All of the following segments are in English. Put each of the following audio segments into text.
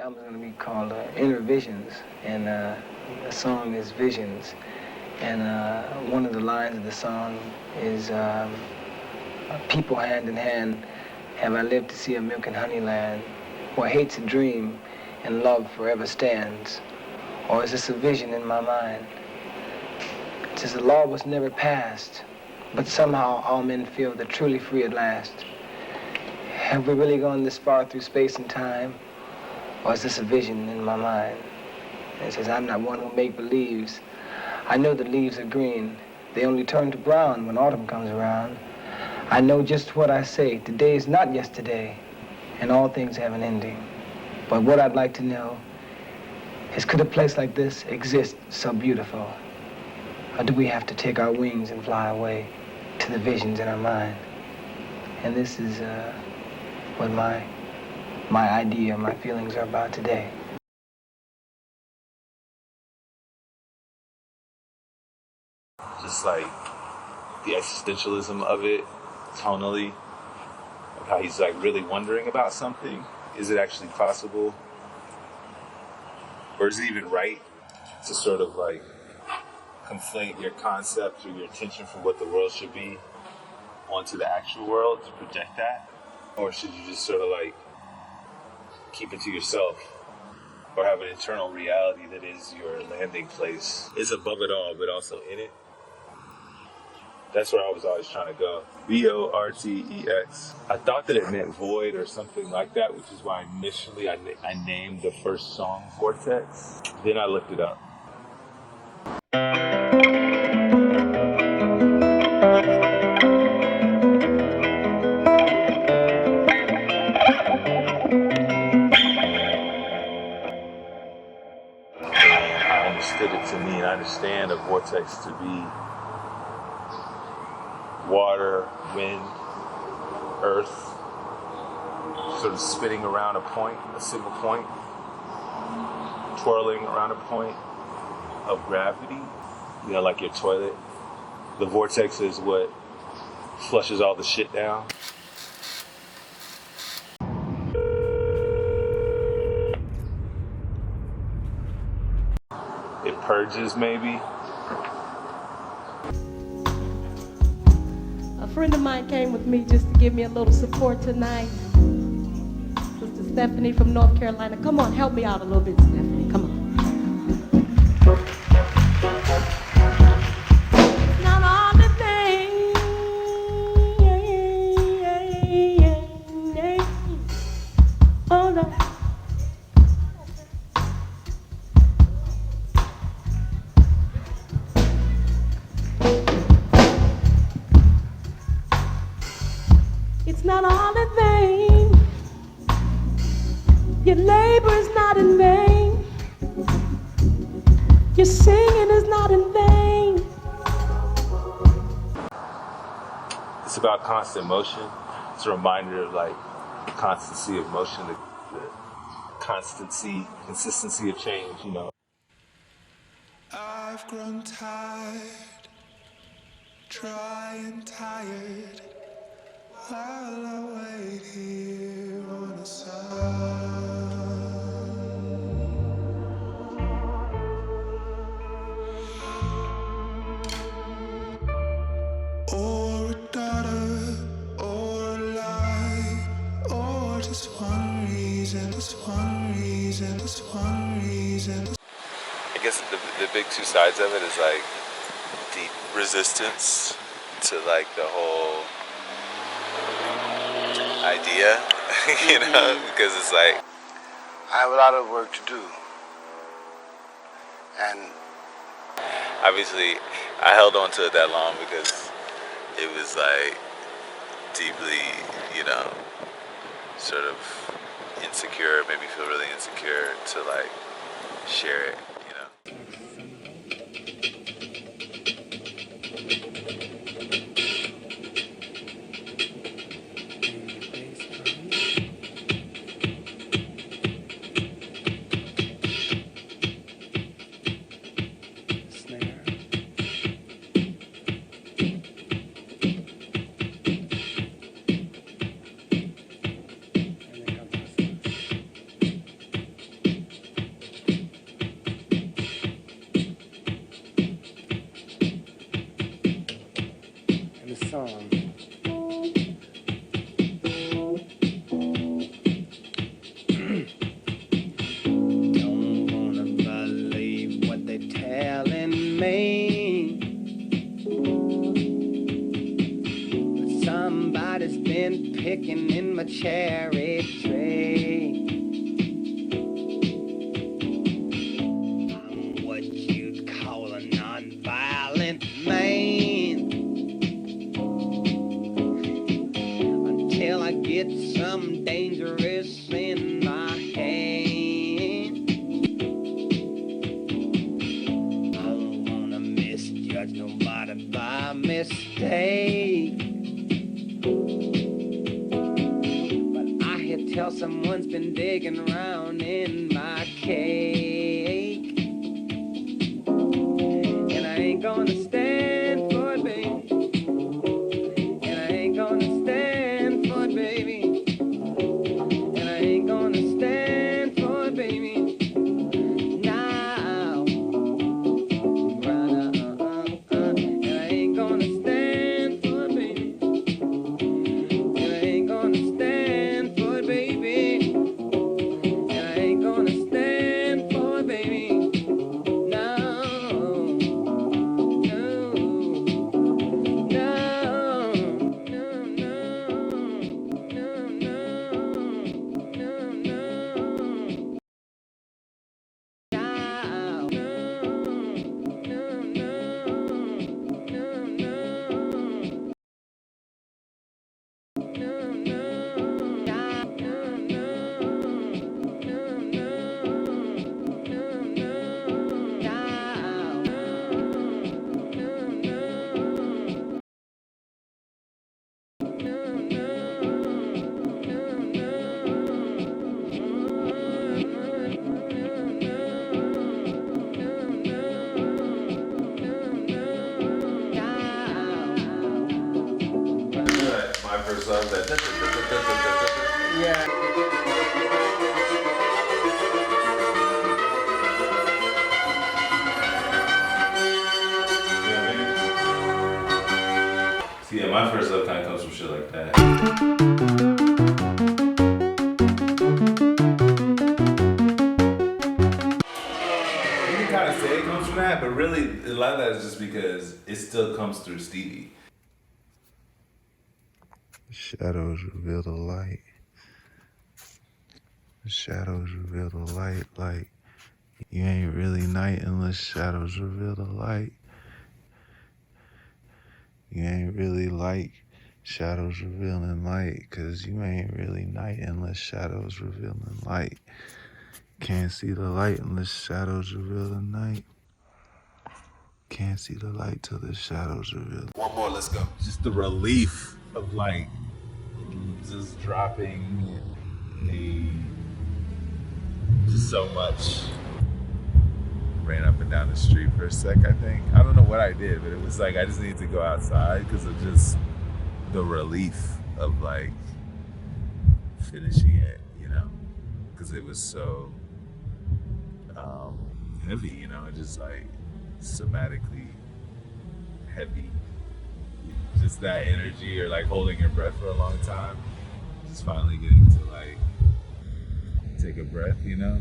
album is going to be called Inner Visions, and the song is Visions. And one of the lines of the song is, people hand in hand, have I lived to see a milk and honey land, where hate's a dream and love forever stands, or is this a vision in my mind? It says the law was never passed, but somehow all men feel they're truly free at last. Have we really gone this far through space and time, or is this a vision in my mind? And it says, I'm not one who make believes. I know the leaves are green. They only turn to brown when autumn comes around. I know just what I say. Today is not yesterday, and all things have an ending. But what I'd like to know is, could a place like this exist so beautiful? Or do we have to take our wings and fly away to the visions in our mind? And this is what my idea, my feelings are about today. Just like the existentialism of it, tonally, of how he's like really wondering about something. Is it actually possible? Or is it even right to sort of like conflate your concept or your intention for what the world should be onto the actual world to project that? Or should you just sort of like keep it to yourself, or have an internal reality that is your landing place, is above it all but also in it? That's where I was always trying to go. VORTEX. I thought that it meant void or something like that, which is why initially I named the first song Vortex. Then I looked it up. And I understood it to mean, I understand a vortex to be water, wind, earth, sort of spinning around a point, a single point, twirling around a point of gravity, you know, like your toilet. The vortex is what flushes all the shit down. It purges, maybe. A friend of mine came with me just to give me a little support tonight. Sister Stephanie from North Carolina. Come on, help me out a little bit, Stephanie. Come on. Not all the things. Oh, no. It's not all in vain. Your labor is not in vain. Your singing is not in vain. It's about constant motion. It's a reminder of like the constancy of motion, the consistency of change, you know. I've grown tired, dry and tired, while I wait here on the sun. Or a daughter, or a lie, or just one reason, just one reason, just one reason. I guess the big two sides of it is like deep resistance to like the whole idea, you know, because it's like I have a lot of work to do, and obviously I held on to it that long because it was like deeply, you know, sort of insecure, made me feel really insecure to like share it, you know. song. Don't wanna believe what they're telling me. But somebody's been picking in my cherry tree. I'm what you'd call a non-violent man. Until I get some dangerous in my hand. I don't wanna misjudge nobody by mistake. But I hear tell someone's been digging around in my cake. And I ain't gonna stand for it, baby. And I ain't gonna stand for it, baby. And I ain't gonna stand for it, baby. Now, and I ain't gonna stand for it, baby. And I ain't gonna stand for it, baby. And I ain't gonna stand for it, baby. No, no, no, no, no, no, no, no. My first love, that. Yeah. See, yeah, my first love kind of comes from shit like that. You can kind of say it comes from that, but really, a lot of that is just because it still comes through Stevie. Shadows reveal the light. The shadows reveal the light. Like, you ain't really night unless shadows reveal the light. You ain't really like shadows revealing light, cause you ain't really night unless shadows revealing light. Can't see the light unless shadows reveal the night. Can't see the light till the shadows reveal. One more, let's go. Just the relief of like just dropping just so much. Ran up and down the street for a sec, I think. I don't know what I did, but it was like I just needed to go outside because of just the relief of like finishing it, you know, because it was so heavy, you know, just like somatically heavy. Just that energy or like holding your breath for a long time. Just finally getting to like take a breath, you know?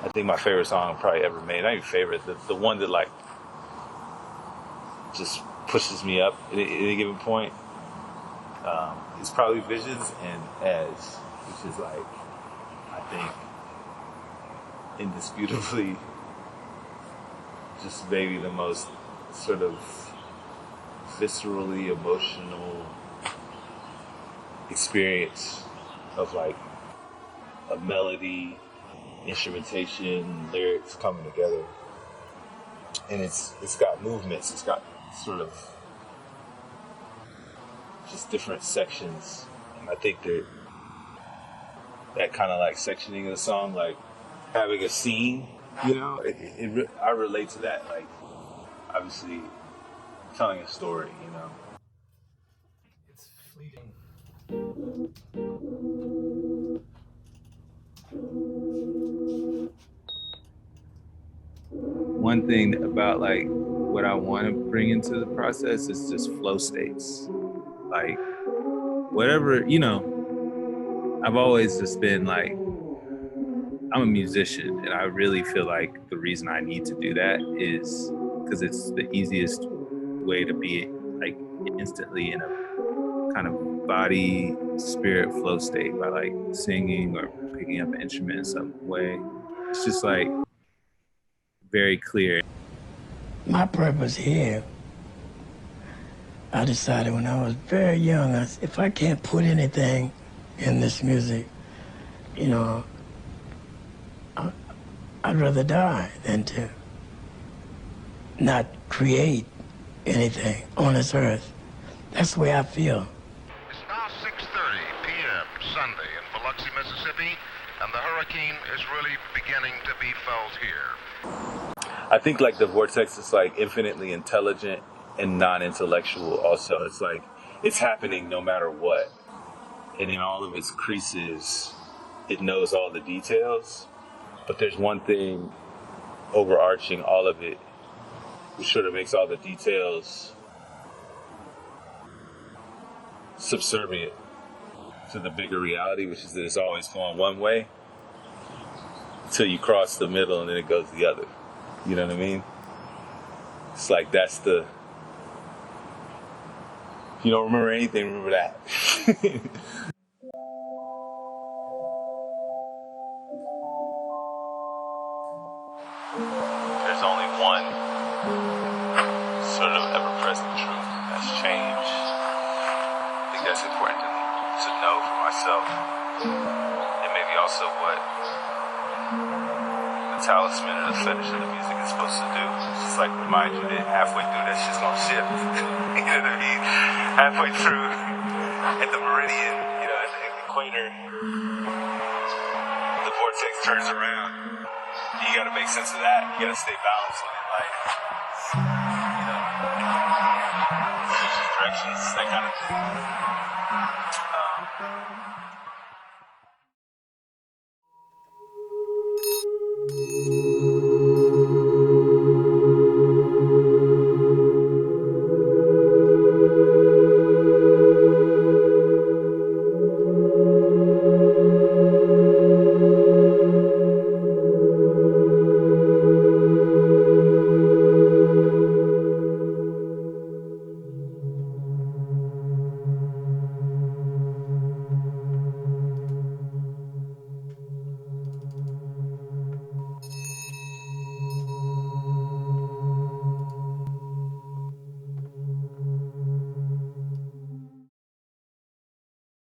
I think my favorite song probably ever made, not even favorite, the one that like just pushes me up at a given point, is probably Visions and Edge, which is like, I think, indisputably just maybe the most sort of viscerally emotional experience of like a melody, instrumentation, lyrics coming together. And it's got movements, it's got sort of just different sections. And I think that kind of like sectioning of the song, like having a scene, you know, I relate to that, like obviously telling a story, you know. fleeting. One thing about like what I want to bring into the process is just flow states. Like whatever, you know, I've always just been like, I'm a musician, and I really feel like the reason I need to do that is because it's the easiest way to be like instantly in a kind of body spirit flow state by like singing or picking up an instrument in some way. It's just like very clear. My purpose here, I decided when I was very young, if I can't put anything in this music, you know, I'd rather die than to not create anything on this earth. That's the way I feel. It's now 6:30 p.m. Sunday in Biloxi, Mississippi, and the hurricane is really beginning to be felt here. I think like the vortex is like infinitely intelligent and non-intellectual also. It's like, it's happening no matter what. And in all of its creases, it knows all the details. But there's one thing overarching all of it, which sort of makes all the details subservient to the bigger reality, which is that it's always going one way until you cross the middle and then it goes the other. You know what I mean? It's like that's the... If you don't remember anything, remember that. There's only one sort of ever-present truth that's change. I think that's important to know for myself. And maybe also what the talisman or the fetish of the music is supposed to do. It's just like remind you that halfway through that shit's gonna shift. You know what I mean? Halfway through at the meridian, you know, at the equator, the vortex turns around. You gotta make sense of that. You gotta stay balanced when it like, you know, switches directions, that kind of thing.